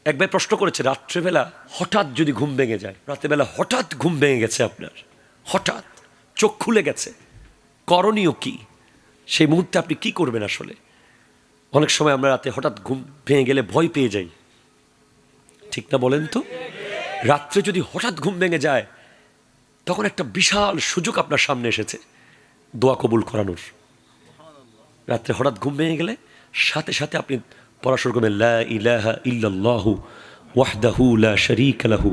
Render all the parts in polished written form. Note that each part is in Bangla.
এক ভাই প্রশ্ন করেছে, রাত্রেবেলা হঠাৎ যদি ঘুম ভেঙে যায়, রাত্রেবেলা হঠাৎ ঘুম ভেঙে গেছে আপনার, হঠাৎ চোখ খুলে গেছে, করণীয় কি? সেই মুহূর্তে আপনি কি করবেন? আসলে অনেক সময় আমরা রাতে হঠাৎ ঘুম ভেঙে গেলে ভয় পেয়ে যাই, ঠিক না বলেন তো? রাত্রে যদি হঠাৎ ঘুম ভেঙে যায়, তখন একটা বিশাল সুযোগ আপনার সামনে এসেছে দোয়া কবুল করানোর। রাত্রে হঠাৎ ঘুম ভেঙে গেলে সাথে সাথে আপনি পড়া শুরু করবেন, লা ইলাহা ইল্লাল্লাহু ওয়াহদাহু লা শারীকা লাহু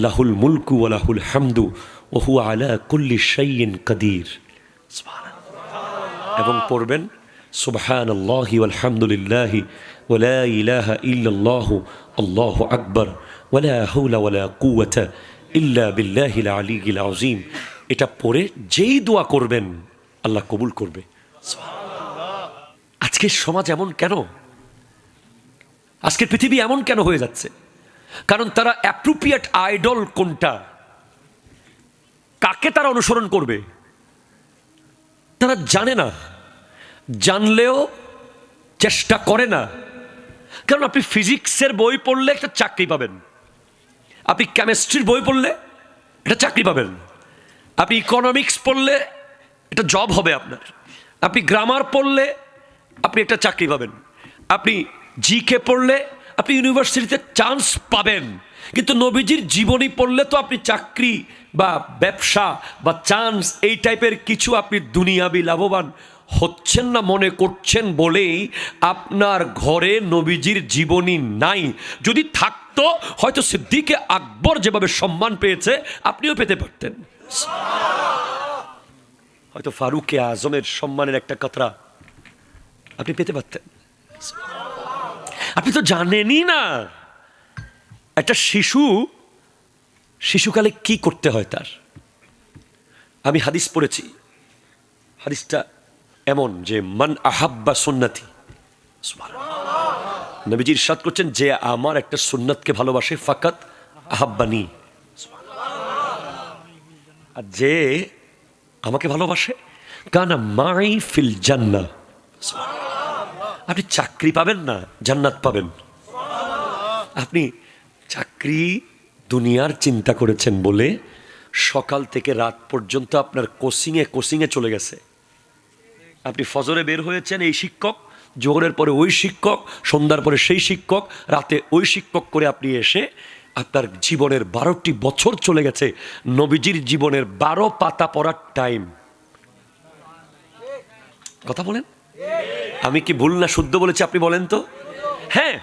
লাহুল মুলকু ওয়া লাহুল হামদু ওয়া হুয়া আলা কুল্লি শাইইন কাদির। সুবহানাল্লাহ। এবং পড়বেন সুবহানাল্লাহি ওয়াল হামদুলিল্লাহি ওয়া লা ইলাহা ইল্লাল্লাহু আল্লাহু আকবার ওয়া লা হাওলা ওয়া লা কুওয়াতা ইল্লা বিল্লাহিল আলিয়্যিল আযীম। এটা পড়ে যেই দোয়া করবেন আল্লাহ কবুল করবে। আজকের সমাজ এমন কেন? আজকের পৃথিবী এমন কেন হয়ে যাচ্ছে? কারণ তারা অ্যাপ্রোপ্রিয়েট আইডল কোনটা, কাকে তারা অনুসরণ করবে তারা জানে না, জানলেও চেষ্টা করে না। কারণ আপনি ফিজিক্সের বই পড়লে একটা চাকরি পাবেন, আপনি কেমিস্ট্রির বই পড়লে একটা চাকরি পাবেন, আপনি ইকোনমিক্স পড়লে একটা জব হবে আপনার, আপনি গ্রামার পড়লে আপনি একটা চাকরি পাবেন, আপনি জিকে পড়লে আপনি ইউনিভার্সিটিতে চান্স পাবেন। কিন্তু নবীজির জীবনী পড়লে তো আপনি চাকরি বা ব্যবসা বা চান্স এই টাইপের কিছু আপনি দুনিয়াবি লাভবান হচ্ছেন না মনে করছেন বলেই আপনার ঘরে নবীজির জীবনী নাই। যদি থাকতো হয়তো সিদ্দিকে আকবর যেভাবে সম্মান পেয়েছে আপনিও পেতে পারতেন, হয়তো ফারুকে আজমের সম্মানের একটা কথা আপনি পেতে পারতেন। আপনি তো জানেনই না একটা শিশুকালে কি করতে হয় তার। আমি হাদিস পড়েছি, হাদিসটা এমন যে মান আহাব্বা সুন্নতি, নবীজি ইরশাদ করছেন যে আমার একটা সুন্নতকে ভালোবাসে ফাকাত আহাব্বানি, আর যে আমাকে ভালোবাসে কানা মাই ফিল জান্নাহ। আপনি চাকরি পাবেন না, জান্নাত পাবেন। আপনি চাকরি দুনিয়ার চিন্তা করেছেন বলে সকাল থেকে রাত পর্যন্ত আপনার কোচিংয়ে চলে গেছে। আপনি ফজরে বের হয়েছেন এই শিক্ষক, জোহরের পরে ওই শিক্ষক, সন্ধ্যার পরে সেই শিক্ষক, রাতে ওই শিক্ষক করে আপনি এসে আপনার জীবনের 12টি বছর চলে গেছে। নবীজির জীবনের 12 পাতা পড়ার টাইম। কথা বলেন, আমি কি ভুল না শুদ্ধ বলেছি আপনি বলেন তো? হ্যাঁ,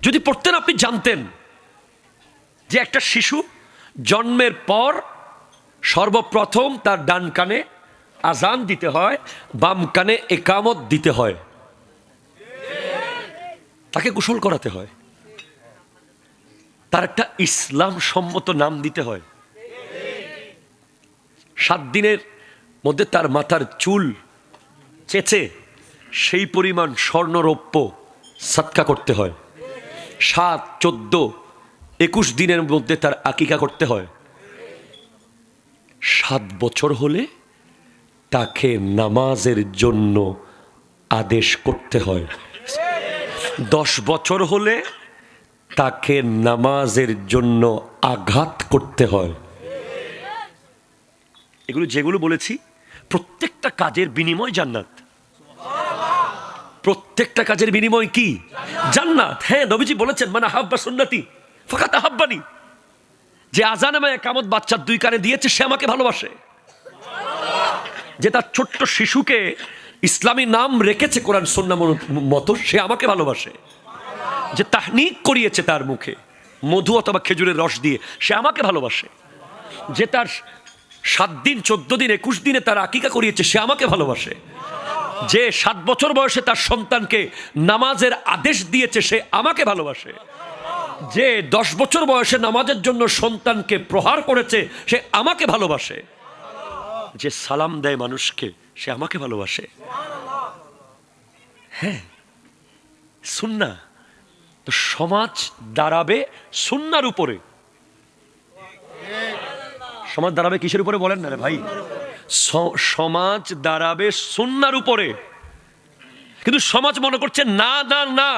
যদি পড়তেন আপনি জানতেন যে একটা শিশু জন্মের পর সর্বপ্রথম তার ডান কানে আজান দিতে হয়, বাম কানে একামত দিতে হয়, তাকে গোসল করাতে হয়, তার একটা ইসলাম সম্মত নাম দিতে হয়, 7 দিনের মধ্যে তার মাথার চুল চেঁচে সেই পরিমাণ স্বর্ণরৌপ্য সৎকা করতে হয়, 7, 14, 21 দিনের মধ্যে তার আকিকা করতে হয়, 7 বছর হলে তাকে নামাজের জন্য আদেশ করতে হয়, 10 বছর হলে তাকে নামাজের জন্য আঘাত করতে হয়। এগুলো যেগুলো বলেছি প্রত্যেকটা কাজের বিনিময় জান্নাত। প্রত্যেকটা কাজের বিনিময় কি? জান্নাত। হ্যাঁ, নবীজি বলেছেন মান আহাব্বা সুন্নতি ফাকাত আহাব্বানি, যে আজান এবং ইকামত বাচ্চার 2 কানে দিয়েছে সে আমাকে ভালোবাসে, যে তার ছোট্ট শিশুকে ইসলামী নাম রেখেছে কোরআন সুন্নাহ মতো সে আমাকে ভালোবাসে, যে তাহনিক করিয়েছে তার মুখে মধু অথবা খেজুরের রস দিয়ে সে আমাকে ভালোবাসে, যে তার 7 দিন 14 দিন 21 দিনে তার আকিকা করিয়েছে সে আমাকে ভালোবাসে, যে 7 বছর বয়সে তার সন্তানকে নামাজের আদেশ দিয়েছে সে আমাকে ভালোবাসে, যে 10 বছর বয়সে নামাজের জন্য সন্তানকে প্রহার করেছে সে আমাকে ভালোবাসে, যে সালাম দেয় মানুষকে সে আমাকে ভালোবাসে। হ্যাঁ, সুন্নাহ। তো সমাজ দাঁড়াবে সুন্নাহর উপরে। সমাজ দাঁড়াবে কিসের উপরে বলেন না রে ভাই? সমাজ দাঁড়াবে সুন্নাহর উপরে। কিন্তু সমাজ মনে করছে না না না,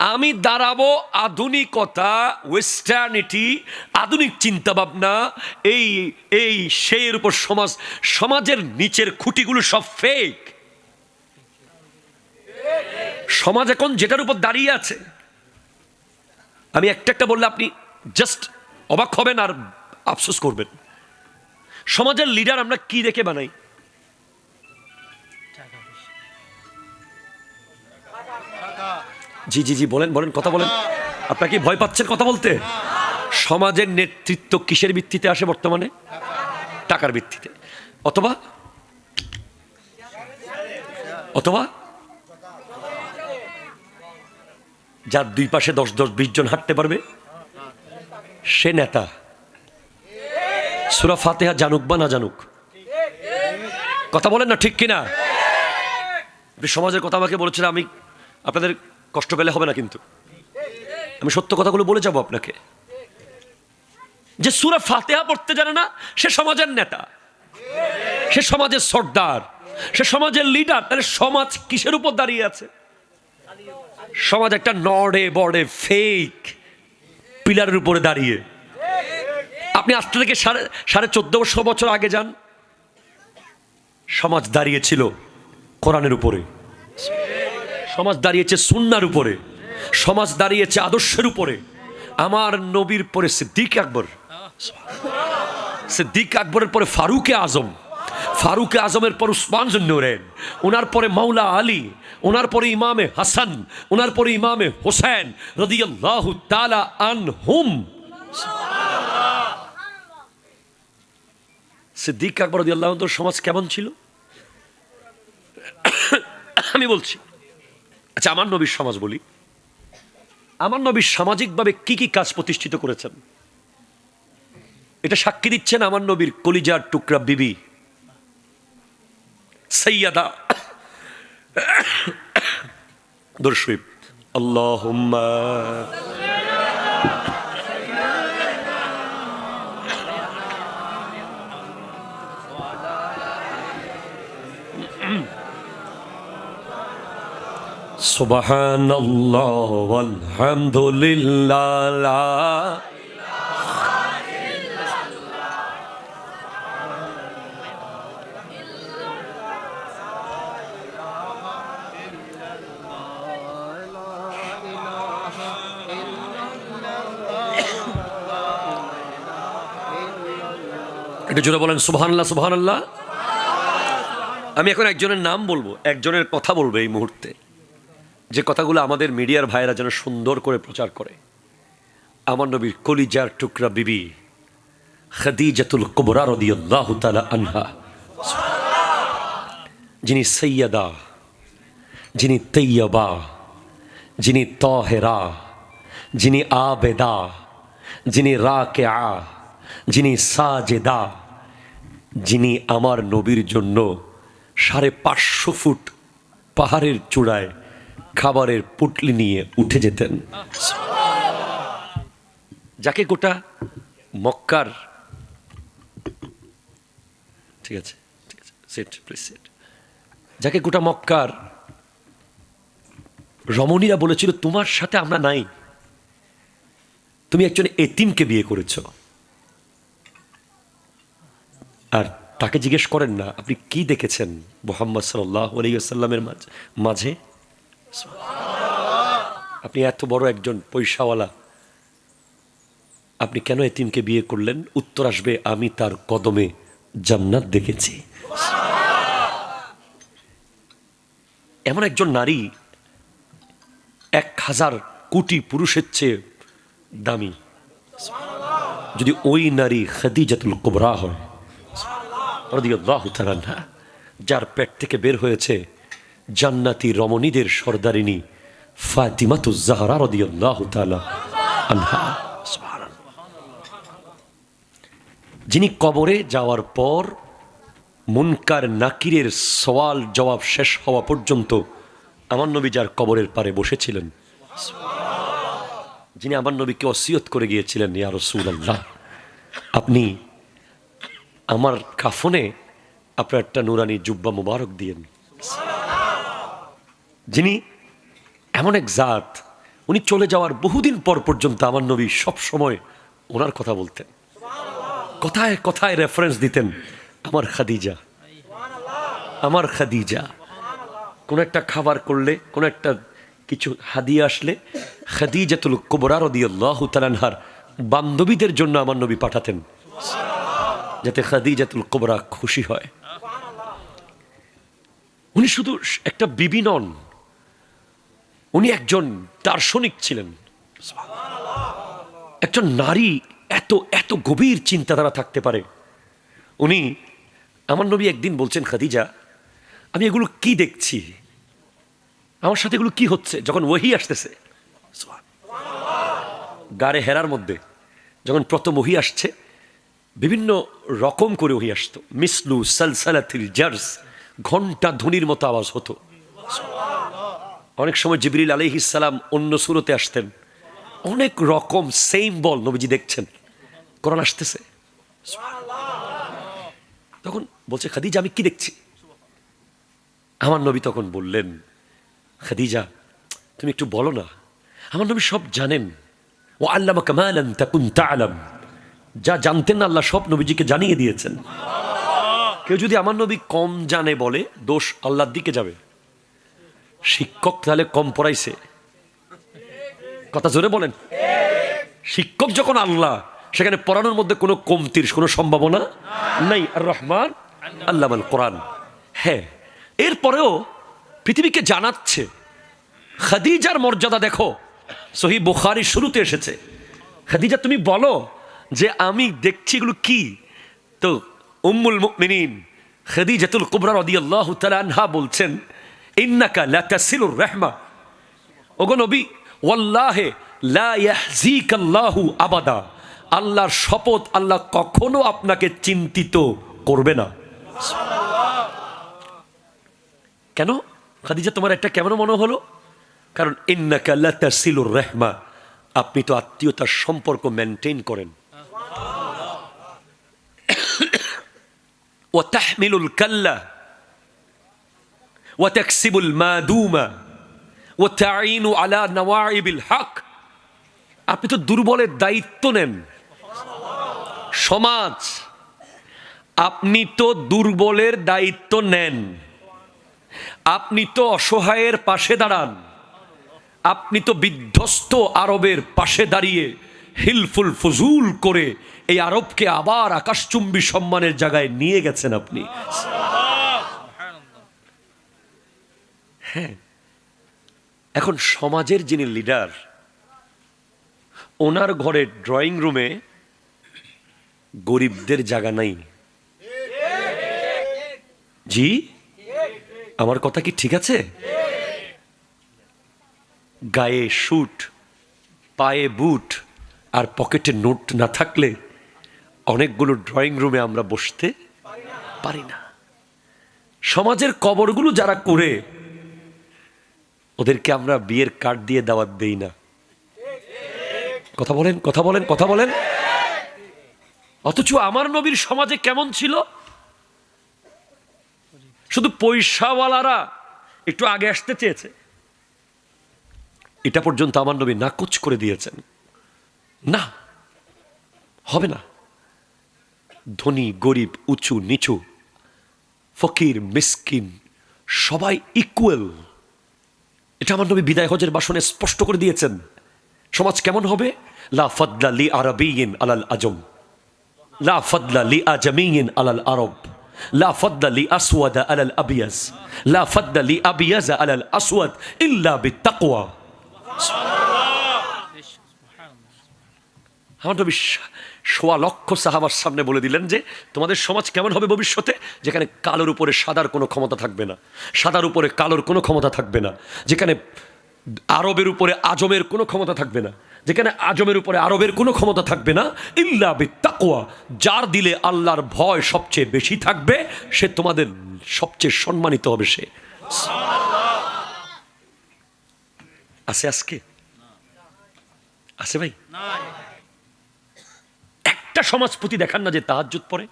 আমি দাঁড়াবো আধুনিকতা, ওয়েস্টার্নিটি, আধুনিক চিন্তাভাবনা, এই এই সেই উপর সমাজের নিচের খুঁটিগুলো সব ফেক। সমাজ এখন যেটার উপর দাঁড়িয়ে আছে, আমি একটা একটা বললে আপনি জাস্ট অবাক হবেন আর আফসোস করবেন। সমাজের লিডার আমরা কি দেখে বানাই? জি জি জি, বলেন বলেন, কথা বলেন। আপনারা কি ভয় পাচ্ছেন কথা বলতে? সমাজের নেতৃত্ব কিসের ভিত্তিতে আসে বর্তমানে? টাকার ভিত্তিতে, অথবা অথবা যার দুই পাশে 10-10, 20 জন হাঁটতে পারবে সে নেতা। সূরা ফাতিহা জানুক বা না জানুক, কথা বলেন না ঠিক কিনা? আপনি সমাজের কথা আমাকে বলেছিলেন, আমি আপনাদের কষ্ট পেলে হবে না, কিন্তু আমি সত্য কথাগুলো বলে যাব আপনাকে। যে সূরা ফাতিহা পড়তে জানে না সে সমাজের নেতা, সে সমাজের সর্দার, সে সমাজের লিডার। তাহলে সমাজ কিসের উপর দাঁড়িয়ে আছে? সমাজ একটা নড়ে বড়ে ফেক পিলারের উপরে দাঁড়িয়ে। আপনি আজ থেকে 1450 বছর আগে যান, সমাজ দাঁড়িয়েছিল কোরআনের উপরে, সমাজ দাঁড়িয়েছে সুন্নাহর উপরে, সমাজ দাঁড়িয়েছে আদর্শের উপরে। আমার নবীর পরে সিদ্দিক আকবর, সিদ্দিক আকবরের পরে ফারুকে আজম, ফারুকে আজমের পর উসমান জুন্নুরেন, ওনার পরে মাওলা আলী, ওনার পরে ইমামে হাসান, ওনার পরে ইমামে হোসেন রাদিয়াল্লাহু তাআলা আনহুম। সিদ্দিক আকবর রাদিয়াল্লাহু আনহুর সমাজ কেমন ছিল আমি বলছি। আচ্ছা, আমার নবীর সমাজ বলি। আমার নবী সামাজিকভাবে কি কি কাজ প্রতিষ্ঠিত করেছেন, এটা সাক্ষী দিচ্ছেন আমার নবীর কলিজার টুকরা বিবি সৈয়দা দর্শক আল্লাহুম্মা সুবহানাল্লাহ ওয়ালহামদুলিল্লাহ। একটু জোরে বলেন সুবহানাল্লাহ, সুবহানাল্লাহ। আমি এখন একজনের নাম বলবো, একজনের কথা বলবো এই মুহূর্তে, যে কথাগুলো আমাদের মিডিয়ার ভাইয়েরা যেন সুন্দর করে প্রচার করে। আমার নবীর কলিজার টুকরা বিবি খাদিজাতুল কুবরা রাদিয়াল্লাহু তাআলা আনহা, যিনি সৈয়দা, যিনি তৈয়বা, যিনি তাহেরা, যিনি আবেদা, যিনি রাকিআ, যিনি সাজেদা, যিনি আমার নবীর জন্য 550 ফুট পাহাড়ের চূড়ায় খাবারের পুটলি নিয়ে উঠে যেতেন, যাকে গোটা মক্কার, ঠিক আছে ঠিক আছে সেট প্লিজ সেট, যাকে গোটা মক্কার রমণীরা বলেছিল তোমার সাথে আমরা নাই, তুমি একজন এতিমকে বিয়ে করেছ। আর তাকে জিজ্ঞেস করেন না আপনি কি দেখেছেন মুহাম্মদ সাল্লাল্লাহু আলাইহি ওয়াসাল্লামের মাঝে? আপনি এত বড় একজন পয়সাওয়ালা, আপনি কেন এতিমকে বিয়ে করলেন? উত্তর আসবে আমি তার কদমে জান্নাত দেখেছি। এমন একজন নারী 1000 কোটি পুরুষের চেয়ে দামি। যদি ওই নারী খাদিজাতুল কুবরা হয় রাদিয়াল্লাহু তাআলা আনহা, যার পেট থেকে বের হয়েছে জান্নাতি রমণীদের সর্দারিনী ফাতিমাতুজ জাহরা রাদিয়াল্লাহু তাআলা আনহা, সুবহানাল্লাহ, যিনি কবরে যাওয়ার পর মুনকার নাকিরের সওয়াল জবাব শেষ হওয়া পর্যন্ত আমার নবী যার কবরের পারে বসেছিলেন, যিনি আমার নবীকে ওসিয়ত করে গিয়েছিলেন ইয়া রাসূলুল্লাহ আপনি আমার কাফনে আপনার একটা নুরানি জুব্বা মুবারক দিয়েন, যিনি এমন এক জাত উনি চলে যাওয়ার বহুদিন পর পর্যন্ত আমার নবী সব সময় ওনার কথা বলতেন, কথায় কথায় রেফারেন্স দিতেন, আমার খাদিজা, আমার খাদিজা। কোন একটা খাবার করলে, কোন একটা কিছু হাদিয়া আসলে খাদিজাতুল কুবরা রাদিয়াল্লাহু তাআলা আনহার বান্ধবীদের জন্য আমার নবী পাঠাতেন, যাতে খাদিজাতুল কুবরা খুশি হয়। উনি শুধু একটা বিবি নন, উনি একজন দার্শনিক ছিলেন। একজন নারী এত এত গভীর চিন্তাধারা থাকতে পারে। উনি, আমার নবী একদিন বলছেন, খাদিজা আমি এগুলো কি দেখছি, আমার সাথে এগুলো কি হচ্ছে? যখন ওহী আসতেছে, গারে হেরার মধ্যে যখন প্রথম ওহী আসছে, বিভিন্ন রকম করে ওহী আসতো, মিসলু সালসালাতিল জারস, ঘন্টা ধ্বনির মতো আওয়াজ হতো। অনেক সময় জিবরিল আলাইহিস সালাম অন্য সূরতে আসতেন, অনেক রকম সেম বল নবীজি দেখছেন, কোরআন আসতেছে। তখন বলছে, খাদিজা আমি কি দেখছি? আমার নবী তখন বললেন, খাদিজা তুমি একটু বলো না। আমার নবী সব জানেন। ও আল্লামাকা মা লাম তাকুন তা'লাম, যা জানতেন না আল্লাহ সব নবীজিকে জানিয়ে দিয়েছেন। কেউ যদি আমার নবী কম জানে বলে, দোষ আল্লাহর দিকে যাবে। শিক্ষক তাহলে কম পড়াইছে, কথা জোরে বলেন। শিক্ষক যখন আল্লাহ, সেখানে পড়ানোর মধ্যে কোনো কমতির কোনো সম্ভাবনা নাই। আর রহমান আল্লামাল কোরআন। হ্যাঁ, এরপরেও পৃথিবীকে জানাচ্ছে খাদিজার মর্যাদা দেখো। সহিহ বুখারীর শুরুতে এসেছে, খাদিজা তুমি বলো যে আমি দেখছি এগুলো কি। তো উম্মুল মুমিনিন খাদিজাতুল কুবরা রাদিয়াল্লাহু তাআলা আনহা বলছেন, ইন্নাকা লাতাসিলুর রাহমা, ওগো নবী ওয়াল্লাহি লা ইয়াহজিকাল্লাহু আবাদা, আল্লাহর শপথ আল্লাহ কখনো আপনাকে চিন্তিত করবে না। কেন খাদিজা তোমার একটা কেমন মনে হলো? কারণ ইন্নাকা লাতাসিলুর রাহমা, আপনি তো আত্মীয়তার সম্পর্ক মেনটেন করেন। ওয়া তাহমিলুল কাল্লা ওয়া তাকসিবুল মাদুমা ওয়া তাঈনু আলা নওয়াইবিল হক, আপনি তো দুর্বলের দায়িত্ব নেন। সমাজ, আপনি তো দুর্বলের দায়িত্ব নেন, আপনি তো অসহায়ের পাশে দাঁড়ান, আপনি তো বিধ্বস্ত আরবের পাশে দাঁড়িয়ে হিলফুল ফুজুল করে এই আরবকে আবার আকাশচুম্বী সম্মানের জায়গায় নিয়ে গেছেন আপনি। হ্যাঁ, এখন সমাজের যিনি লিডার, ওনার ঘরের ড্রয়িং রুমে গরিবদের জায়গা নাই। জি, আমার কথা কি ঠিক আছে? গায়ে শুট, পায়ে বুট আর পকেটে নোট না থাকলে অনেকগুলো ড্রয়িং রুমে আমরা বসতে পারি না। সমাজের কবরগুলো যারা করে, ওদেরকে আমরা বিয়ের কার্ড দিয়ে দাওয়াত দেই না। কথা বলেন, কথা বলেন, কথা বলেন। অথচ আমার নবীর সমাজে কেমন ছিল? শুধু পয়সাওয়ালারা একটু আগে আসতে চেয়েছে, এটা পর্যন্ত আমার নবী নাকচ করে দিয়েছেন। না, হবে না। ধনী গরিব, উঁচু নিচু, ফকির মিসকিন, সবাই ইকুয়াল। এটা আমার নবী বিদায় হজের ভাষণে স্পষ্ট করে দিয়েছেন। সমাজ কেমন হবে? লা ফাদলা লি আরাবিয়িন আলাল আজম, লা ফাদলা লি আজামিয়িন আলাল আরব, লা ফাদলা লি আসওয়াদা আলাল আবিয়াজ, লা ফাদলা লি আবিয়াজা আলাল আসওয়াদ ইল্লা বিত্তাকওয়া। আমার নবী ১.৫ লক্ষ সাহাবার সামনে বলে দিলেন যে তোমাদের সমাজ কেমন হবে ভবিষ্যতে, যেখানে কালোর উপরে সাদার কোনো ক্ষমতা থাকবে না, সাদার উপরে কালোর কোনো ক্ষমতা থাকবে না, যেখানে আরবের উপরে আজমের কোনো ক্ষমতা থাকবে না, যেখানে আজমের উপরে আরবের কোনো ক্ষমতা থাকবে না, ইল্লা বিত্তাকওয়া, যার দিলে আল্লাহর ভয় সবচেয়ে বেশি থাকবে সে তোমাদের সবচেয়ে সম্মানিত হবে। সে আছে আজকে? আছে ভাই? একটা সমাজপতি দেখান না যে তাহাজ্জুদ পড়ে।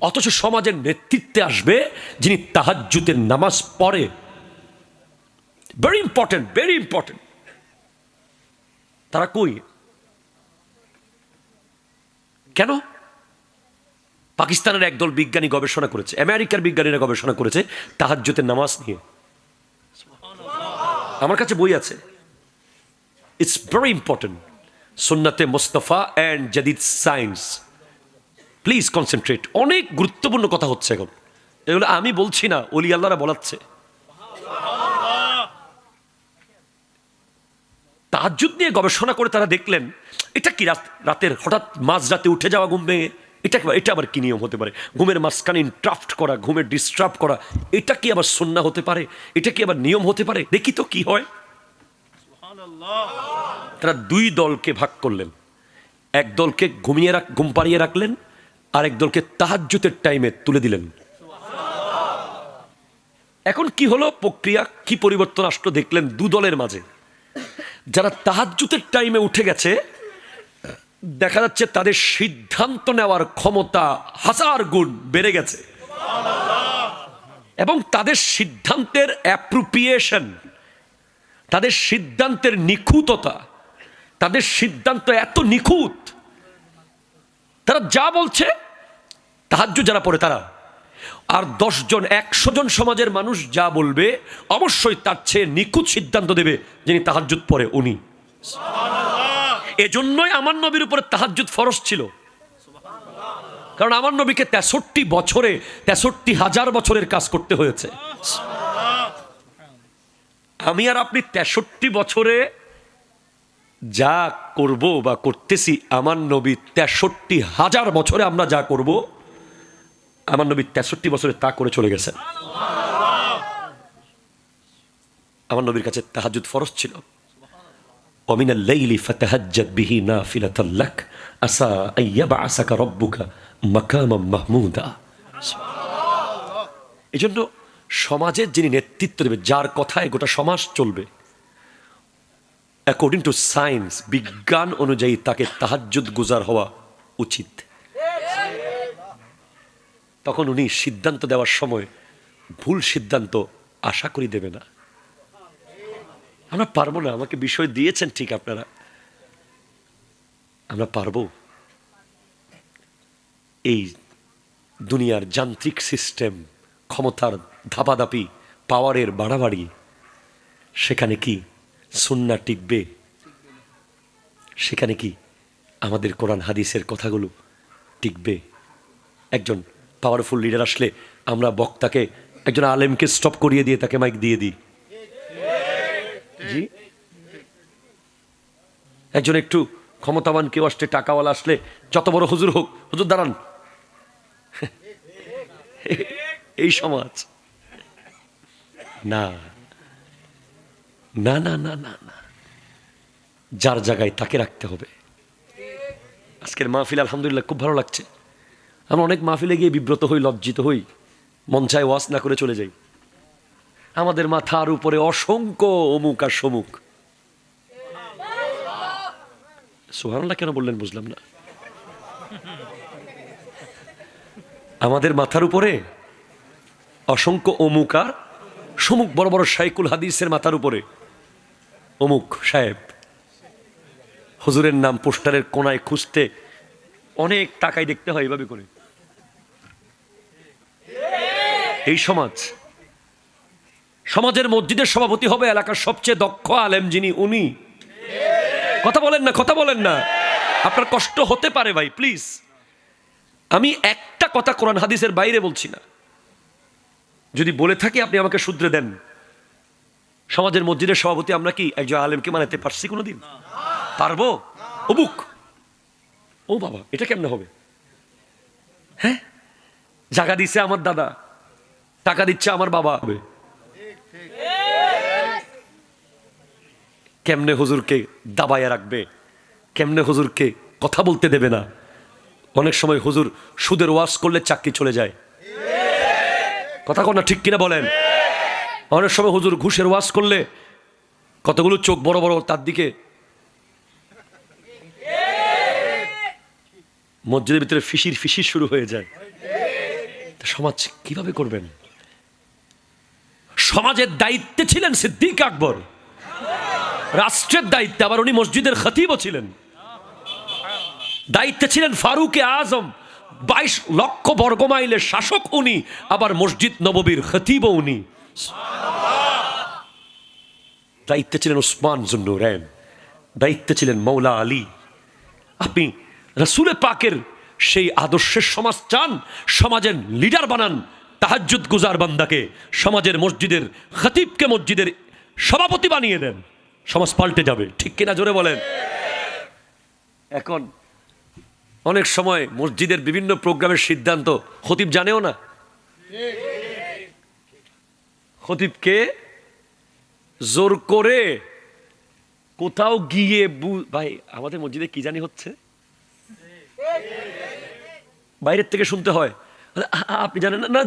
অথচ সমাজের নেতৃত্বে আসবে যিনি তাহাজ্জুদের নামাজ পড়ে। Very important, very important. তারা কই? কেন? পাকিস্তানের একদল বিজ্ঞানী গবেষণা করেছে, আমেরিকার বিজ্ঞানীরা গবেষণা করেছে তাহাজ্জুদের নামাজ নিয়ে। আমার কাছে বই আছে। It's very important. সুন্নাতে মুস্তাফা অ্যান্ড জাদিদ সায়েন্স। Please concentrate. অনেক গুরুত্বপূর্ণ কথা হচ্ছে এখন। এগুলো আমি বলছি না, ওলি আল্লাহরা বলাচ্ছে। তাহাজ্জুদ নিয়ে গবেষণা করে তারা দেখলেন এটা কি রাতের হঠাৎ মাঝরাতে উঠে যাওয়া ঘুম ভেঙে, এটা আবার কি নিয়ম হতে পারে? ঘুমের মাঝখানে ইন্টারাপ্ট করা, ঘুমের ডিস্টার্ব করা, এটা কি আবার সুন্নাহ হতে পারে? এটা কি আবার নিয়ম হতে পারে? দেখি তো কি হয়। তারা দুই দলকে ভাগ করলেন। এক দলকে ঘুম পাড়িয়ে রাখলেন, আর এক দলকে তাহাজ্জুদের টাইমে তুলে দিলেন। এখন কি হলো প্রক্রিয়া, কি পরিবর্তন আসলো দেখলেন দু দলের মাঝে। যারা তাহাজ্জুদের টাইমে উঠে গেছে, দেখা যাচ্ছে তাদের সিদ্ধান্ত নেওয়ার ক্ষমতা 1000 গুণ বেড়ে গেছে, এবং তাদের সিদ্ধান্তের অ্যাপ্রোপ্রিয়েশন, তাদের সিদ্ধান্তের নিখুঁততা, তাদের সিদ্ধান্ত এত নিখুঁত, তারা যা বলছে তাহাজ্জুদ যারা পড়ে তারা, আর 10 জন 100 জন সমাজের মানুষ যা বলবে অবশ্যই তার চেয়ে নিখুঁত সিদ্ধান্ত দেবে যিনি তাহাজ্জুদ পড়ে উনি। এজন্যই আমার নবীর উপরে তাহাজ্জুদ ফরজ ছিল, কারণ আমার নবীকে 63 বছরে 63,000 বছরের কাজ করতে হয়েছে। আমি আর আপনি 63 বছরে যা করব বা করতেছি, আমার নবী 63,000 বছরে আমরা যা করব, আমার নবী 63 বছরে তা করে চলে গেছেন। আমার নবীর কাছে তাহাজ্জুদ ফরজ ছিল। ওয়ামিনাল লাইলি ফাতাহাজ্জাদ বিহি নাফিলাতাল লাক আসা আইয়াবআসাকা রাব্বুকা মাকামাম মাহমুদা। এজন্য সমাজের যিনি নেতৃত্ব দেবে, যার কথায় গোটা সমাজ চলবে, অ্যাকর্ডিং টু সায়েন্স, বিজ্ঞান অনুযায়ী তাকে তাহাজ্জুদ গুজার হওয়া উচিত। তখন উনি সিদ্ধান্ত দেওয়ার সময় ভুল সিদ্ধান্ত আশা করি দেবে না। আমরা পারবো না, আমাকে বিষয় দিয়েছেন ঠিক আপনারা, আমরা পারবো? এই দুনিয়ার যান্ত্রিক সিস্টেম, ক্ষমতার ধাপাধাপি, পাওয়ারের বাড়াবাড়ি, সেখানে কি সুন্নাহ টিকবে? সেখানে কি আমাদের কোরআন হাদিসের কথাগুলো টিকবে? একজন পাওয়ারফুল লিডার আসলে আমরা বক্তাকে, একজন আলেমকে স্টপ করিয়ে দিয়ে তাকে মাইক দিয়ে দিই। জি, একজন একটু ক্ষমতাবান কেউ আসলে, টাকাওয়ালা আসলে, যত বড় হুজুর হোক, হুজুর দাঁড়ান। এই সমাজ না, না না না না না, যার জায়গায় তাকে রাখতে হবে। আজকের মাহফিল আলহামদুলিল্লাহ খুব ভালো লাগছে। আমরা অনেক মাহফিলে গিয়ে বিব্রত হই, লজ্জিত হই, মন চায় ওয়াজ না করে চলে যাই। আমাদের মাথার উপরে অসংখ্য অমুক আর সমুক। সুবহানাল্লাহ কেন বললেন বুঝলাম না। আমাদের মাথার উপরে অসংখ্য অমুক আর সমুক, বড় বড় শাইখুল হাদিসের মাথার উপরে অমুক সাহেব, হুজুরের নাম পোস্টারের কোনায় খুঁজতে অনেক টাকায় দেখতে হয় এভাবে করে। এই সমাজের মসজিদের সভাপতি হবে এলাকার সবচেয়ে দক্ষ আলেম যিনি, উনি। কথা বলেন না, কথা বলেন না। আপনার কষ্ট হতে পারে ভাই, প্লিজ। আমি একটা কথা কোরআন হাদিসের বাইরে বলছি না, যদি বলে থাকি আপনি আমাকে শুধরে দেন। সমাজের মসজিদের সভাপতি আমরা কি একজন আলেমকে মানাতে পারছি কোনোদিন? পারবো? অবুক, ও বাবা, এটা কেমনে হবে? হ্যাঁ, জায়গা দিচ্ছে আমার দাদা, টাকা দিচ্ছে আমার বাবা, হবে কেমনে হুজুরকে দাবাইয়া রাখবে? কেমনে হুজুরকে কথা বলতে দেবে না? অনেক সময় হুজুর সুদের ওয়াজ করলে চাকরি চলে যায়। কথা কোন না, ঠিক কিনা বলেন? অনেক সময় হুজুর ঘুষের ওয়াজ করলে কতগুলো চোখ বড় বড় তার দিকে, মসজিদের ভিতরে ফিসির ফিসির শুরু হয়ে যায়। সমাজ কিভাবে করবেন? সমাজের দায়িত্বে ছিলেন সিদ্দিক আকবর, রাষ্ট্রের দায়িত্বে, আবার উনি মসজিদের খতিবও ছিলেন, দায়িত্বে ছিলেন ফারুকে আজম, 22 লক্ষ বর্গমাইলের শাসক উনি, আবার মসজিদ নববীর খতিবও উনি। দায়িত্বে ছিলেন উসমান জুন্নুরাইন, দায়িত্বে ছিলেন মৌলা আলী। আপনি রাসূলে পাকের সেই আদর্শের সমাজ চান, সমাজের লিডার বানান, তাহাজ্জুদ গুজার বান্দাকে সমাজের মসজিদের খতিবকে মসজিদের সভাপতি বানিয়ে দেন, সমাজ পাল্টে যাবে। ঠিক কিনা জোরে বলেন। এখন অনেক সময় মসজিদের বিভিন্ন প্রোগ্রামের সিদ্ধান্ত খতিব জানেও না, খতিবকে জোর করে কোথাও গিয়ে ভাই আমাদের মসজিদে কি জানি হচ্ছে, বাইরের থেকে শুনতে হয়, আপনি জানেন না?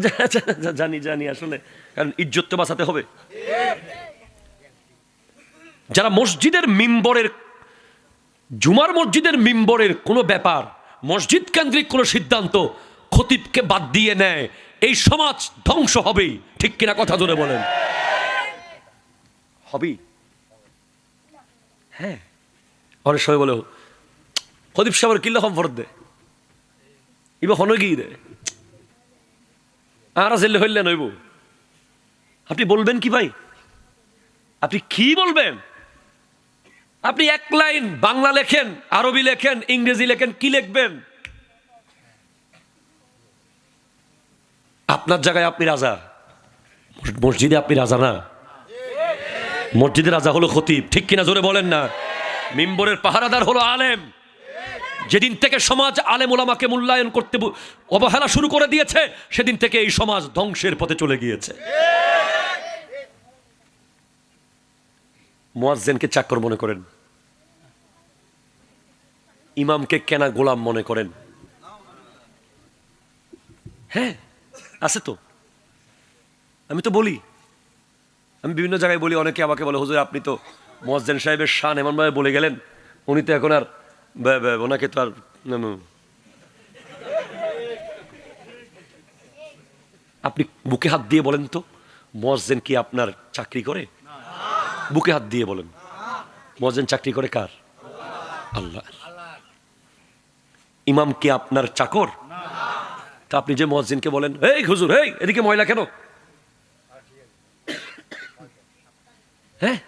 জানি জানি, আসলে কারণ ইজ্জত তো বাঁচাতে হবে। যারা মসজিদের মিম্বরের, জুমার মসজিদের মিম্বরের কোনো ব্যাপার, মসজিদ কেন্দ্রিক কোনো সিদ্ধান্ত খতিবকে বাদ দিয়ে নেয়, এই সমাজ ধ্বংস হবেই। ঠিক কিনা কথা ধরে বলেন, হবেই। হ্যাঁ, অনেক সময় বলে খতিব সাহেবের কিল্লা কম ফরত দে, ইবা হন গিয়ে দে আর জেলে হইলে নইব। আপনি বলবেন কি ভাই? আপনি কি বলবেন? আপনি এক লাইন বাংলা লেখেন, আরবি লেখেন, ইংরেজি লেখেন, কি লিখবেন? আপনার জায়গায় আপনি রাজা, মসজিদে আপনি রাজা না, মসজিদের রাজা হলো খতিব। ঠিক কিনা জোরে বলেন না। মিম্বরের পাহারাদার হলো আলেম। যেদিন থেকে সমাজ আলেম ওলামাকে মূল্যায়ন করতে অবহেলা শুরু করে দিয়েছে, সেদিন থেকে এই সমাজ ধ্বংসের পথে চলে গিয়েছে। মুয়াজ্জিনকে চাকর মনে করেন, ইমামকে কেনা গোলাম মনে করেন। হ্যাঁ, আছে তো। আমি তো বলি, আমি বিভিন্ন জায়গায় বলি, অনেকে আমাকে বলে হুজুর আপনি তো মুয়াজ্জিন সাহেবের শান এমনভাবে বলে গেলেন, উনি তো এখন আর ওনাকে তো আর। আপনি বুকে হাত দিয়ে বলেন তো, মুয়াজ্জিন কি আপনার চাকরি করে? বুকে হাত দিয়ে বলেন, মুয়াজ্জিন চাকরি করে কার? আল্লাহ। ইমাম কি আপনার চাকর? তা আপনি যে মুয়াজ্জিনকে বলেন এই হুজুর, এই এদিকে ময়লা কেন? হ্যাঁ,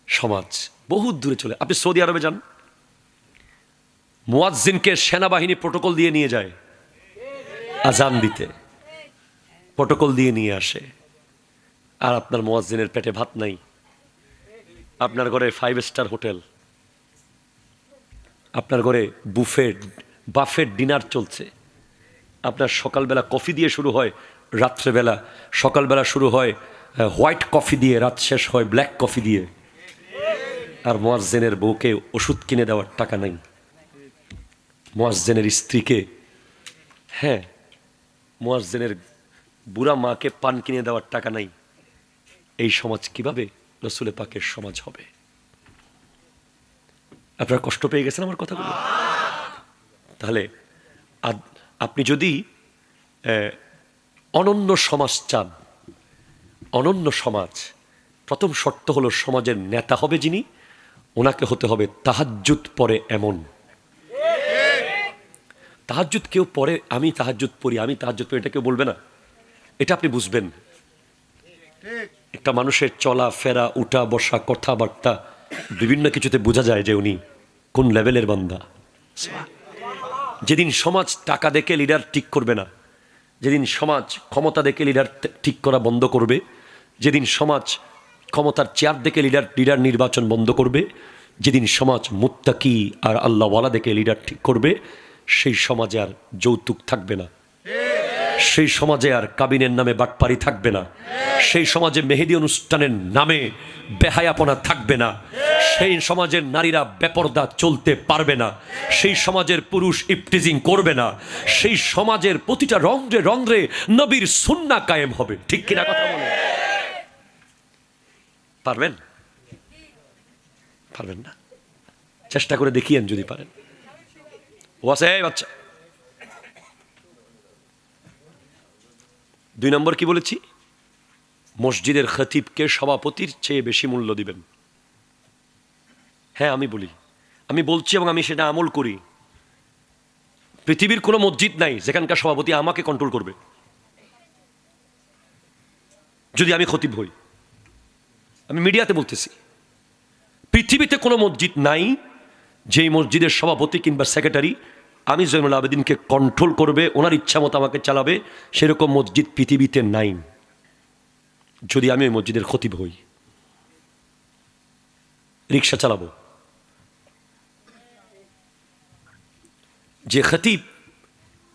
সমাজ বহুত দূরে চলে। আপনি সৌদি আরবে যান, মুয়াজ্জিনকে সেনাবাহিনী প্রটোকল দিয়ে নিয়ে যায় আজান দিতে, প্রটোকল দিয়ে নিয়ে আসে। আর আপনার মুয়াজ্জিনের পেটে ভাত নাই, আপনার ঘরে 5 স্টার হোটেল, আপনার ঘরে বাফেট ডিনার চলছে। আপনার সকালবেলা কফি দিয়ে শুরু হয়, রাত্রেবেলা, সকালবেলা শুরু হয় হোয়াইট কফি দিয়ে, রাত শেষ হয় ব্ল্যাক কফি দিয়ে। আর মুয়াজ্জিনের বউকে ওষুধ কিনে দেওয়ার টাকা নাই, মুয়াজ্জিনের স্ত্রীকে, হ্যাঁ, মুয়াজ্জিনের বুড়া মাকে পান কিনে দেওয়ার টাকা নাই। এই সমাজ কিভাবে রাসূলে পাকের সমাজ হবে? আপনারা কষ্ট পেয়ে গেছেন আমার কথাগুলো? তাহলে আপনি যদি অনন্য সমাজ চান, অনন্য সমাজ, প্রথম শর্ত হলো সমাজের নেতা হবে যিনি, ওনাকে হতে হবে তাহাজ্জুদ পড়ে এমন। তাহাজ্জুদ কেউ পড়ে, আমি তাহাজ্জুদ পড়ি, আমি তাহাজ্জুদ পড়ি, এটা কেউ বলবে না। এটা আপনি বুঝবেন। একটা মানুষের চলা ফেরা, উঠা বসা, কথাবার্তা, বিভিন্ন কিছুতে বোঝা যায় যে উনি কোন লেভেলের বান্দা। যেদিন সমাজ টাকা দেখে লিডার ঠিক করবে না, যেদিন সমাজ ক্ষমতা দেখে লিডার ঠিক করা বন্ধ করবে, যেদিন সমাজ ক্ষমতার চেয়ার দেখে লিডার নির্বাচন বন্ধ করবে, যেদিন সমাজ মুত্তাকি আর আল্লাহওয়ালা দেখে লিডার ঠিক করবে, সেই সমাজে আর যৌতুক থাকবে না, সেই সমাজে আর কাবিনের নামে বাটপারি থাকবে না, সেই সমাজে মেহেদি অনুষ্ঠানের নামে বেহায়াপনা থাকবে না, সেই সমাজের নারীরা বেপরদা চলতে পারবে না, সেই সমাজের পুরুষ ইফটিজিং করবে না, সেই সমাজের প্রতিটা রন্ধ্রে রন্ধ্রে নবীর সুন্নাহ কায়েম হবে। ঠিক কিনা কথা বলেন? পারবেন? পারবেন না? চেষ্টা করে দেখিয়েন যদি পারেন। ওয়াসে বাচ্চা 2 নম্বর কি বলেছি? মসজিদের খতিবকে সভাপতির চেয়ে বেশি মূল্য দিবেন। হ্যাঁ, আমি বলছি এবং আমি সেটা আমল করি। পৃথিবীর কোনো মসজিদ নাই যেখানকার সভাপতি আমাকে কন্ট্রোল করবে যদি আমি খতিব হই। আমি মিডিয়াতে বলতেছি, পৃথিবীতে কোনো মসজিদ নাই যেই মসজিদের সভাপতি কিংবা সেক্রেটারি আমি জয়নুল আবেদিনকে কন্ট্রোল করবে, ওনার ইচ্ছা মতো আমাকে চালাবে, সেরকম মসজিদ পৃথিবীতে নাই যদি আমি ওই মসজিদের খতিব হই। রিক্সা চালাবো, যে খতিব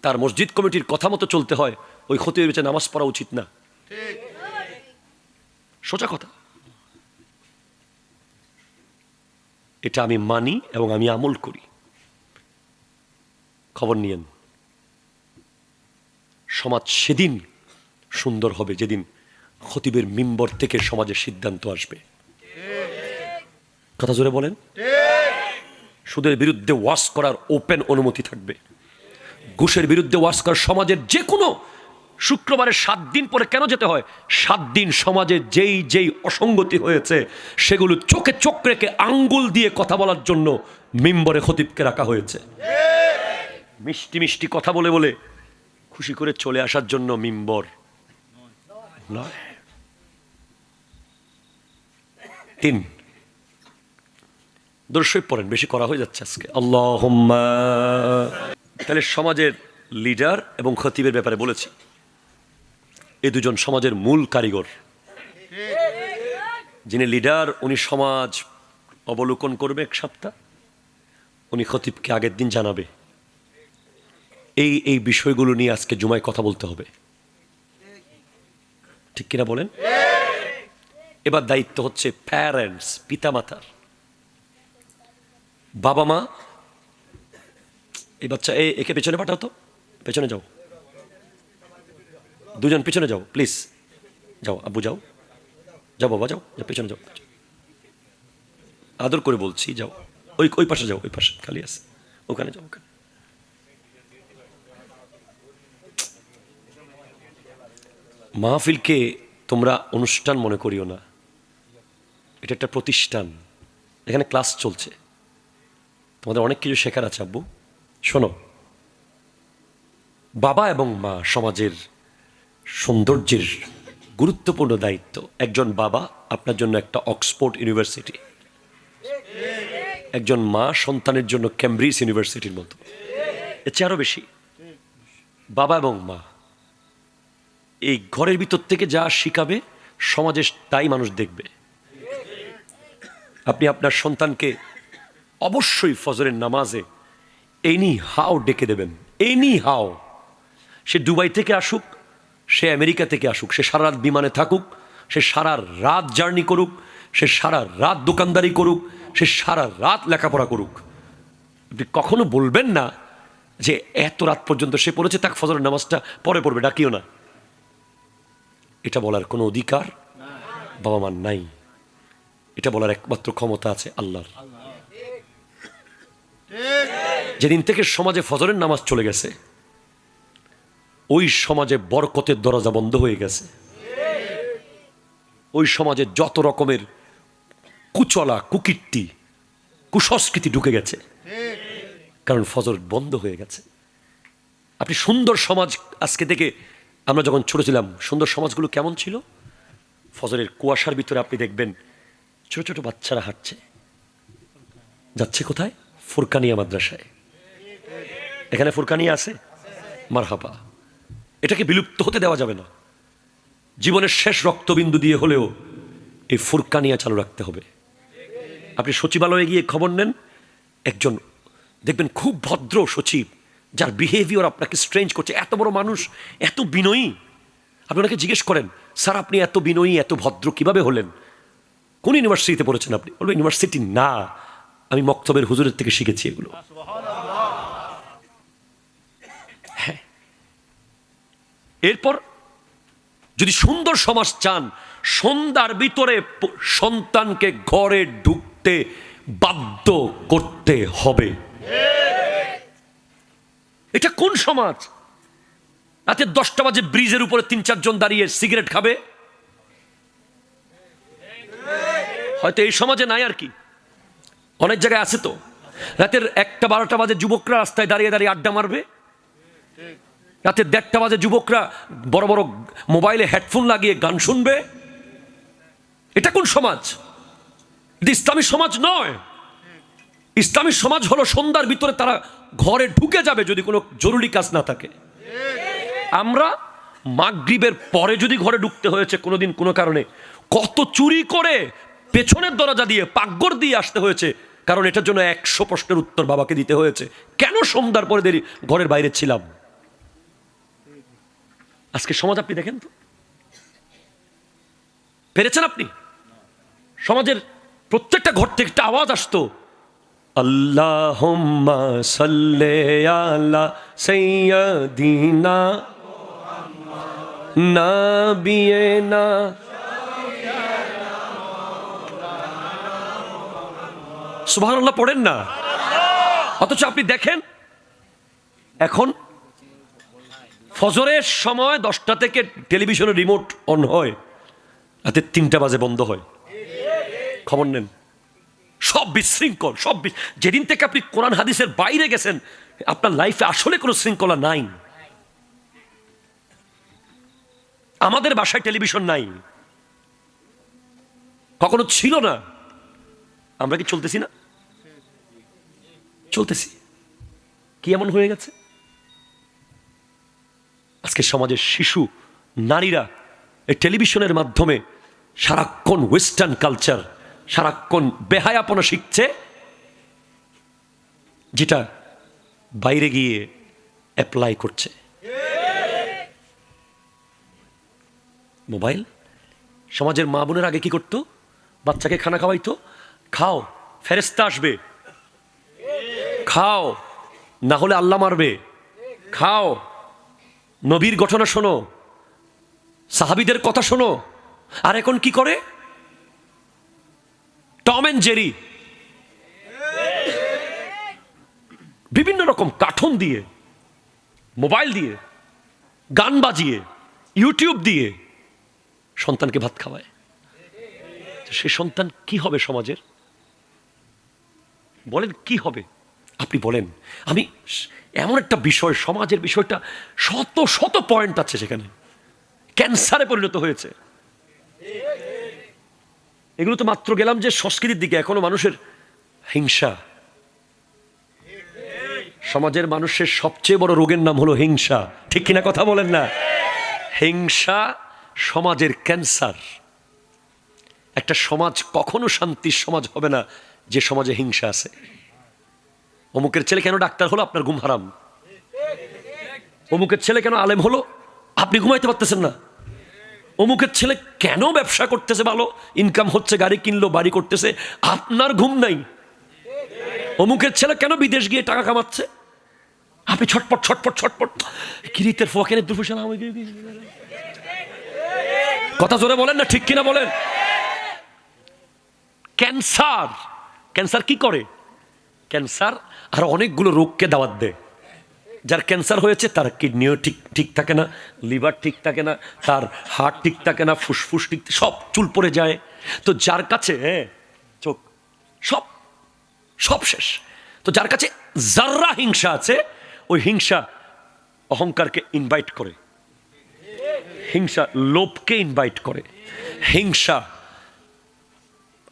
তার মসজিদ কমিটির কথা মতো চলতে হয়, ওই খতিবের বেঁচে নামাজ পড়া উচিত না। সোজা কথা, এটা আমি মানি এবং আমি আমল করি। খবর নিয়েন, সমাজ সেদিন সুন্দর হবে যেদিন খতিবের মিম্বর থেকে সমাজের সিদ্ধান্ত আসবে। কথা জোরে বলেন। সুদের বিরুদ্ধে ওয়াজ করার ওপেন অনুমতি থাকবে, ঘুষের বিরুদ্ধে ওয়াজ করার সমাজের যে কোনো শুক্রবারে 7 দিন পরে কেন যেতে হয়? 7 দিন সমাজে যেই অসঙ্গতি হয়েছে সেগুলো চোখে চোখ রেখে আঙ্গুল দিয়ে কথা বলার জন্য মিম্বরে খতিবকে রাখা হয়েছে। মিষ্টি মিষ্টি কথা বলে বলে খুশি করে চলে আসার জন্য মিম্বর নয়। 3 দর্শক পড়েন, বেশি করা হয়ে যাচ্ছে আজকে। আল্লাহুম্মা। তাহলে সমাজের লিডার এবং খতিবের ব্যাপারে বলেছি, এই দুজন সমাজের মূল কারিগর। যিনি লিডার উনি সমাজ অবলোকন করবে 1 সপ্তাহ, উনি খতিবকে আগের দিন জানাবে। এই বিষয়গুলো নিয়ে আজকে জুমায় কথা বলতে হবে, ঠিক কিনা বলেন? এবার দায়িত্ব হচ্ছে প্যারেন্টস, পিতামাতার। বাবা মা, এই বাচ্চা একে পেছনে পাঠাও তো, পেছনে যাও, 2 জন পেছনে যাও প্লিজ, যাও আব্বু, যাও যাও বাবা, যাও পেছনে যাও, আদর করে বলছি, যাও ওই পাশে যাও, ওই পাশে খালি আছে, ওখানে যাও, ওখানে। মাহফিলকে তোমরা অনুষ্ঠান মনে করিও না, এটা একটা প্রতিষ্ঠান, এখানে ক্লাস চলছে, তোমাদের অনেক কিছু শেখার আছে। আব্বু শোনো, বাবা এবং মা সমাজের সৌন্দর্যের গুরুত্বপূর্ণ দায়িত্ব। একজন বাবা আপনার জন্য একটা অক্সফোর্ড ইউনিভার্সিটি, একজন মা সন্তানের জন্য ক্যামব্রিজ ইউনিভার্সিটির মতো, এর চেয়ে আরো বেশি। বাবা এবং মা এই ঘরের ভিতর থেকে যা শিখাবে সমাজে তাই মানুষ দেখবে। আপনি আপনার সন্তানকে অবশ্যই ফজরের নামাজে এনি হাও ডেকে দেবেন, এনি হাও। সে দুবাই থেকে আসুক, সে আমেরিকা থেকে আসুক, সে সারা রাত বিমানে থাকুক, সে সারা রাত জার্নি করুক, সে সারা রাত দোকানদারি করুক, সে সারা রাত লেখাপড়া করুক, আপনি কখনো বলবেন না যে এত রাত পর্যন্ত সে পড়েছে, তাকে ফজরের নামাজটা পরে পড়বে, ডাকিও না। এটা বলার কোনো অধিকার বাবা মার নাই, এটা বলার একমাত্র ক্ষমতা আছে আল্লাহর। যেদিন থেকে সমাজে ফজরের নামাজ চলে গেছে, ওই সমাজে বরকতের দরজা বন্ধ হয়ে গেছে। ওই সমাজে যত রকমের কুচলা, কুকীর্তি, কুসংস্কৃতি ঢুকে গেছে, কারণ ফজর বন্ধ হয়ে গেছে। আপনি সুন্দর সমাজ আজকে থেকে, আমরা যখন ছোট ছিলাম সুন্দর সমাজগুলো কেমন ছিল? ফজরের কুয়াশার ভিতরে আপনি দেখবেন ছোট ছোট বাচ্চারা হাঁটছে, যাচ্ছে কোথায়? ফুরকানিয়া মাদ্রাসায়। এখানে ফুরকানিয়া আছে, মারহাবা। এটাকে বিলুপ্ত হতে দেওয়া যাবে না। জীবনের শেষ রক্তবিন্দু দিয়ে হলেও এই ফুরকানিয়া চালু রাখতে হবে। আপনি সচিবালয়ে গিয়ে খবর নেন, একজন দেখবেন খুব ভদ্র সচিব, যার বিহেভিয়ার আপনাকে স্ট্রেঞ্জ করছে, এত বড় মানুষ, এত বিনয়ী। আপনি ওনাকে জিজ্ঞেস করেন, স্যার আপনি এত বিনয়ী, এত ভদ্র কিভাবে হলেন? কোন ইউনিভার্সিটিতে পড়েছেন আপনি? বলবেন ইউনিভার্সিটি না, আমি মক্তবের হুজুরের থেকে শিখেছি এগুলো। হ্যাঁ, এরপর যদি সুন্দর সমাজ চান, সন্ধ্যার ভিতরে সন্তানকে ঘরে ঢুকতে বাধ্য করতে হবে। এটা কোন সমাজ? রাতে 10টা বাজে ব্রিজের উপরে 3-4 জন দাঁড়িয়ে সিগারেট খাবে, হয়তো এই সমাজে নাই আর কি, অনেক জায়গায় আছে তো। রাতের 1টা 12টা বাজে যুবকরা রাস্তায় দাঁড়িয়ে দাঁড়িয়ে আড্ডা মারবে, রাতের 1:30টা বাজে যুবকরা বড় বড় মোবাইলে হেডফোন লাগিয়ে গান শুনবে। এটা কোন সমাজ? এটা ইসলামী সমাজ নয়। ইসলামী সমাজ হলো সন্ধ্যার ভিতরে তারা ঘরে ঢুকে যাবে যদি কোনো জরুরি কাজ না থাকে। আমরা মাগরিবের পরে যদি ঘরে ঢুকতে হয়েছে কোনোদিন কোনো কারণে, কত চুরি করে পেছনের দরজা দিয়ে পাকঘর দিয়ে আসতে হয়েছে, কারণ এটার জন্য 100 প্রশ্নের উত্তর বাবাকে দিতে হয়েছে, কেন সন্ধ্যার পরে দেরি ঘরের বাইরে ছিলাম। আজকে সমাজ আপনি দেখেন তো, পেরেছেন আপনি? সমাজের প্রত্যেকটা ঘর থেকে একটা আওয়াজ আসতো, আল্লাহুম্মা সাল্লি আলা সাইয়্যিদিনা নাবিয়িনা। সুবহানাল্লাহ পড়েন না, অথচ আপনি দেখেন এখন ফজরের সময় 10টা থেকে টেলিভিশনের রিমোট অন হয়, রাতে 3টা বাজে বন্ধ হয়। খবর নেন, সব বিশৃঙ্খল, যেদিন থেকে আপনি কোরআন হাদিসের বাইরে গেছেন, আপনার লাইফে আসলে কোনো শৃঙ্খলা নাই। আমাদের বাসায় টেলিভিশন নাই, কখনো ছিল না। আমরা কি চলতেছি না? চলতেছি। কি এমন হয়ে গেছে? আজকে সমাজের শিশু নারীরা এই টেলিভিশনের মাধ্যমে সারাক্ষণ ওয়েস্টার্ন কালচার, সারাক্ষণ বেহায়াপনা শিখছে, যেটা বাইরে গিয়ে অ্যাপ্লাই করছে। মোবাইল। সমাজের মা বোনের আগে কি করতো? বাচ্চাকে খানা খাওয়াইতো, খাও ফেরেশতা আসবে, খাও না হলে আল্লাহ মারবে, খাও, নবীর ঘটনা শোনো, সাহাবীদের কথা শোনো। আর এখন কি করে? টম এন্ড জেরি, বিভিন্ন রকম কার্টুন দিয়ে, মোবাইল দিয়ে, গান বাজিয়ে, ইউটিউব দিয়ে সন্তানকে ভাত খাওয়ায়। সে সন্তান কি হবে সমাজের? বলেন কি হবে? আপনি বলেন। আমি এমন একটা বিষয়, সমাজের বিষয়টা শত শত পয়েন্ট আছে, সেখানে ক্যান্সারে পরিণত হয়েছে। এগুলো তো মাত্র গেলাম যে সংস্কৃতির দিকে, এখনো মানুষের হিংসা। সমাজের মানুষের সবচেয়ে বড় রোগের নাম হলো হিংসা, ঠিক কিনা কথা বলেন না? হিংসা সমাজের ক্যান্সার। একটা সমাজ কখনো শান্তির সমাজ হবে না যে সমাজে হিংসা আছে। অমুকের ছেলে কেন ডাক্তার হলো, আপনার ঘুম হারাম। অমুকের ছেলে কেন আলেম হলো, আপনি ঘুমাইতে পারতেছেন না। অমুকের ছেলে কেন ব্যবসা করতেছে, ভালো ইনকাম হচ্ছে, গাড়ি কিনলো, বাড়ি করতেছে, আপনার ঘুম নাই। অমুকের ছেলে কেন বিদেশ গিয়ে টাকা কামাচ্ছে, আপনি ছটপট ছটপট ছটপট। কিরিতের ফকেনের দুর্ফুষা কথা জোরে বলেন না, ঠিক কিনা বলেন? ক্যান্সার। ক্যান্সার কি করে? ক্যান্সার আর অনেকগুলো রোগকে দাওয়াত দেয়। যার ক্যান্সার হয়েছে তার কিডনিও ঠিক থাকে না, লিভার ঠিক থাকে না, তার হার্ট ঠিক থাকে না, ফুসফুস ঠিক, সব চুল পড়ে যায়। তো যার কাছে চোখ, সব সব শেষ। তো যার কাছে যাররা হিংসা আছে, ওই হিংসা অহংকারকে ইনভাইট করে, হিংসা লোভকে ইনভাইট করে, হিংসা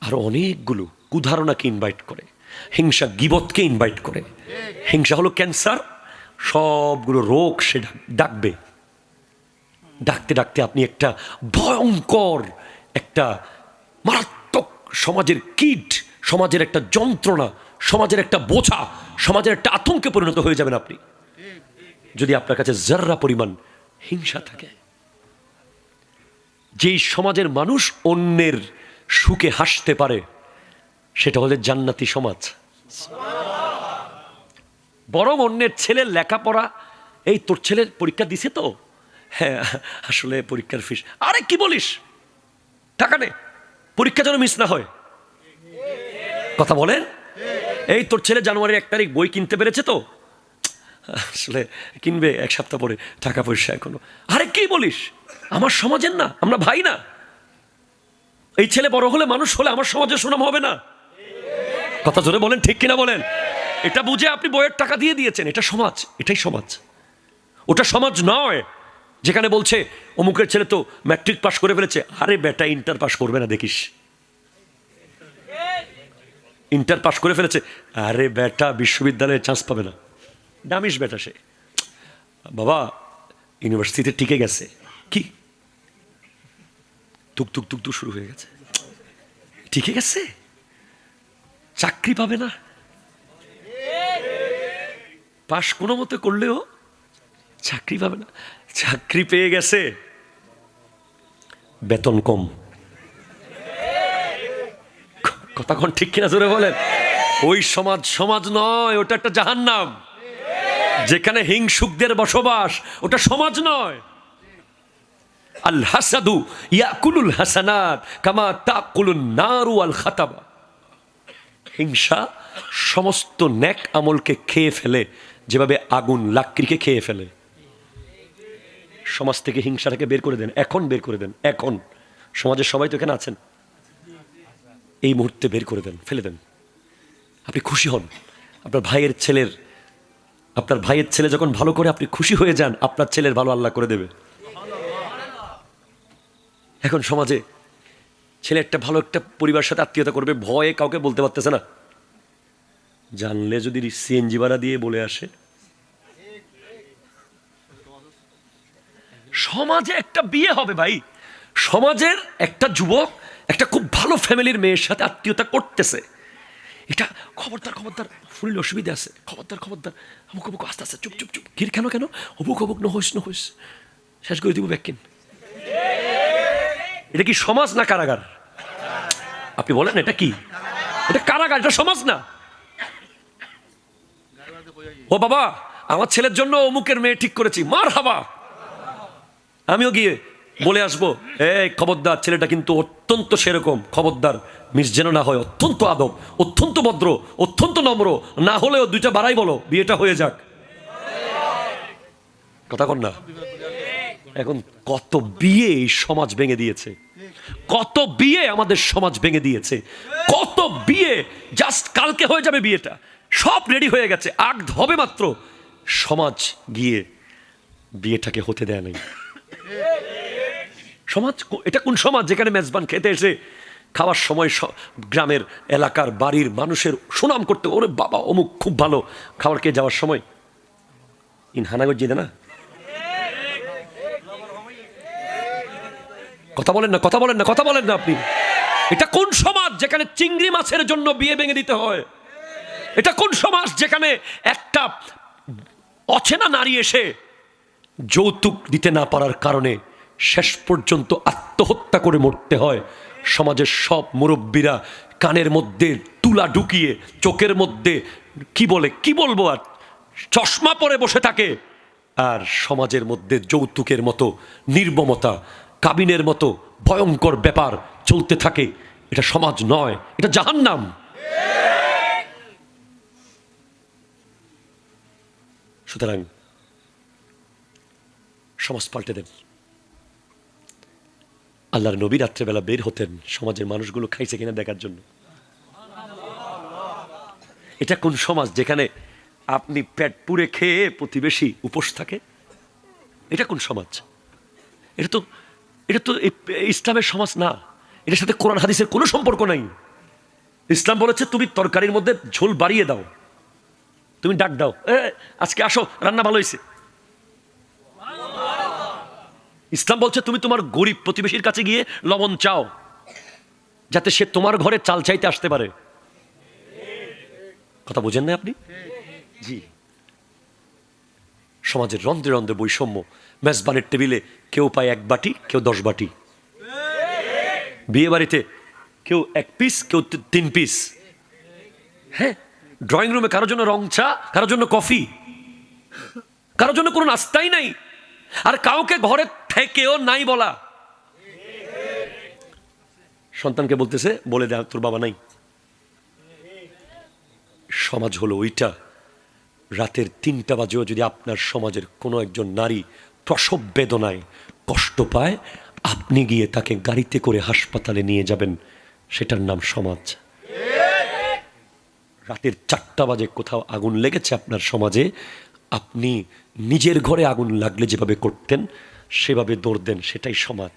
আরো অনেকগুলো কুধারণাকে ইনভাইট করে, হিংসা গীবতকে ইনভাইট করে। হিংসা হলো ক্যান্সার, সবগুলো রোগ সে ডাকবে। ডাকতে ডাকতে আপনি একটা ভয়ঙ্কর, একটা মারাত্মক সমাজের কীট, সমাজের একটা যন্ত্রণা, সমাজের একটা বোঝা, সমাজের একটা আতঙ্কে পরিণত হয়ে যাবেন আপনি, যদি আপনার কাছে যাররা পরিমাণ হিংসা থাকে। যেই সমাজের মানুষ অন্যের সুখে হাসতে পারে, সেটা হলে জান্নাতি সমাজ। বরং অন্যের ছেলের লেখাপড়া, এই তোর ছেলের পরীক্ষা দিছে তো, হ্যাঁ আসলে পরীক্ষার ফিস, আরে কি বলিস, টাকা নে, পরীক্ষা যেন মিস না হয়। কথা বলেন। এই তোর ছেলে জানুয়ারির 1 তারিখ বই কিনতে পেরেছে তো, আসলে কিনবে 1 সপ্তাহ পরে, টাকা পয়সা এখনো। আরে কি বলিস, আমার সমাজের না, আমরা ভাই না, এই ছেলে বড় হলে মানুষ হলে আমার সমাজে সুনাম হবে না? কথা জোরে বলেন, ঠিক কিনা বলেন? এটা বুঝে আপনি বইয়ের টাকা দিয়ে দিয়েছেন। এটা সমাজ, এটাই সমাজ। ওটা সমাজ নয় যেখানে বলছে অমুকের ছেলে তো ম্যাট্রিক পাস করে ফেলেছে। আরে বেটা, ইন্টার পাস করবে না দেখিস। ইন্টার পাস করে ফেলেছে, আরে বেটা বিশ্ববিদ্যালয়ে চান্স পাবে না। ডামিস বেটা সে। বাবা ইউনিভার্সিটিতে টিকে গেছে, কি তুক তুক তুক তুক শুরু হয়ে গেছে, টিকে গেছে, চাকরি পাবে না। পাস কোনো মতে করলেও চাকরি পাবে না। চাকরি পেয়ে গেছে, বেতন কম। কথা কোন ঠিক কিনা জোরে বলেন? ওই সমাজ সমাজ নয়, ওটা একটা জাহান্নাম যেখানে হিংসুকদের বসবাস। ওটা সমাজ নয়। আল হাসাদু ইয়াকুলুল হাসানাত কামা তাকুলুন নারু আল খাতাবা। হিংসা সমস্ত নেক আমলকে খেয়ে ফেলে যেভাবে আগুন লাকড়িকে খেয়ে ফেলে। সমাজ থেকে হিংসাটাকে বের করে দেন, এখন বের করে দেন। এখন সমাজের সবাই তো এখানে আছেন, এই মুহূর্তে বের করে দেন, ফেলে দেন। আপনি খুশি হন। আপনার ভাইয়ের ছেলে যখন ভালো করে আপনি খুশি হয়ে যান, আপনার ছেলের ভালো আল্লাহ করে দেবে। এখন সমাজে ছেলে একটা ভালো একটা পরিবারের সাথে আত্মীয়তা করবে, ভয়ে কাউকে বলতে পারতেছে না। জানলে যদি সিএনজি ভাড়া দিয়ে বলে আসে। সমাজে একটা বিয়ে হবে ভাই, সমাজের একটা যুবক একটা খুব ভালো ফ্যামিলির মেয়ের সাথে আত্মীয়তা করতেছে, এটা খবরদার খবরদার, শুনলে অসুবিধা আছে, খবরদার খবরদার, অমুক অমুক, আস্তে আস্তে, চুপ চুপ চুপ। কেন কেন অমুক অমুক, নহইস নহইস, শেষ করে দিব ব্যাকিন। এটা কি সমাজ না কারাগার? আপনি বলেন এটা কি? এটা কারাগার, এটা সমাজ না। ও বাবা, আমার ছেলের জন্য অমুকের মেয়ে ঠিক করেছি, মার হাবা, আমিও গিয়ে বলে আসবো, এই খবরদার, ছেলেটা কিন্তু অত্যন্ত সেরকম, খবরদার মিস যেন না হয়, অত্যন্ত আদব, অত্যন্ত ভদ্র, অত্যন্ত নম্র, না হলেও দুইটা বাড়াই বলো, বিয়েটা হয়ে যাক। কথা কন না? এখন কত বিয়ে এই সমাজ ভেঙে দিয়েছে, কত বিয়ে আমাদের সমাজ ভেঙে দিয়েছে, কত বিয়ে জাস্ট কালকে হয়ে যাবে, বিয়েটা সব রেডি হয়ে গেছে, আগ হবে মাত্র, সমাজ গিয়ে বিয়েটাকে হতে দেয় নাই। সমাজ এটা কোন সমাজ যেখানে মেজবান খেতে এসে খাওয়ার সময় গ্রামের এলাকার বাড়ির মানুষের সুনাম করতে, ওরে বাবা অমুক খুব ভালো, খাবার খেয়ে যাওয়ার সময় ইনহানাগর যেতে না। কথা বলেন না, কথা বলেন না, কথা বলেন না আপনি। এটা কোন সমাজ যেখানে চিংড়ি মাছের জন্য বিয়ে ভেঙে দিতে হয়? এটা কোন সমাজ যেখানে একটা অচেনা নারী এসে যৌতুক দিতে না পারার কারণে শেষ পর্যন্ত আত্মহত্যা করে মরতে হয়? সমাজের সব মুরব্বীরা কানের মধ্যে তুলা ঢুকিয়ে, চোখের মধ্যে কি বলবো আর, চশমা পরে বসে থাকে, আর সমাজের মধ্যে যৌতুকের মতো নির্মমতা, কাবিনের মতো ভয়ঙ্কর ব্যাপার চলতে থাকে। এটা সমাজ নয়, এটা জাহান্নাম। সুতরাং সমাজ পাল্টে দেন। আল্লাহর নবী রাত্রেবেলা বের হতেন সমাজের মানুষগুলো খাইছে কিনা দেখার জন্য। এটা কোন সমাজ যেখানে আপনি পেট পুরে খেয়ে প্রতিবেশী উপোস থাকে? এটা কোন সমাজ? এটা তো ইসলামের সমাজ না। এটার সাথে কোরআন হাদিসের কোনো সম্পর্ক নাই। ইসলাম বলেছে তুমি তরকারির মধ্যে ঝোল বাড়িয়ে দাও, তুমি ডাক দাও, আজকে আসো, রান্না ভালো হয়েছে। ইসলাম বলছে তুমি তোমার গরিব প্রতিবেশীর কাছে গিয়ে লবণ চাও, যাতে সে তোমার ঘরে চাল চাইতে আসতে পারে। কথা বুঝেন না আপনি? জি। সমাজের রন্ধ্রে রন্ধ্রে বৈষম্য। মেজবানের টেবিলে কেউ পায় 1 বাটি, কেউ 10 বাটি। বিয়ে বাড়িতে কেউ 1 পিস, কেউ 3 পিস। হ্যাঁ, ড্রয়িং রুমে কারোর জন্য রং চা, কারোর জন্য কফি, কারোর জন্য কোনো নাস্তাই নাই, আর কাউকে ঘরে থেকেও নাই বলা। সন্তানকে বলতেছে বলে দেয় তোর বাবা নাই। সমাজ হলো ওইটা। রাতের 3টা বাজেও যদি আপনার সমাজের কোনো একজন নারী প্রসব বেদনায় কষ্ট পায়, আপনি গিয়ে তাকে গাড়িতে করে হাসপাতালে নিয়ে যাবেন, সেটার নাম সমাজ। রাতের 4টা বাজে কোথাও আগুন লেগেছে আপনার সমাজে, আপনি নিজের ঘরে আগুন লাগলে যেভাবে করতেন সেভাবে দৌড় দেন, সেটাই সমাজ।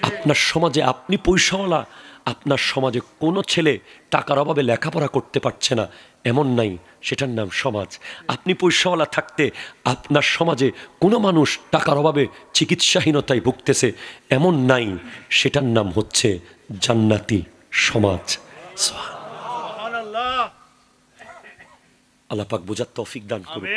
আপনার সমাজে আপনি পয়সাওয়ালা, আপনার সমাজে কোনো ছেলে টাকার অভাবে লেখাপড়া করতে পারছে না এমন নাই, সেটার নাম সমাজ। আপনি পয়সাওয়ালা থাকতে আপনার সমাজে কোনো মানুষ টাকার অভাবে চিকিৎসাহীনতায় ভুগতেছে এমন নাই, সেটার নাম হচ্ছে জান্নাতি সমাজ। আল্লাহ পাক বোঝার তৌফিক দান করুন।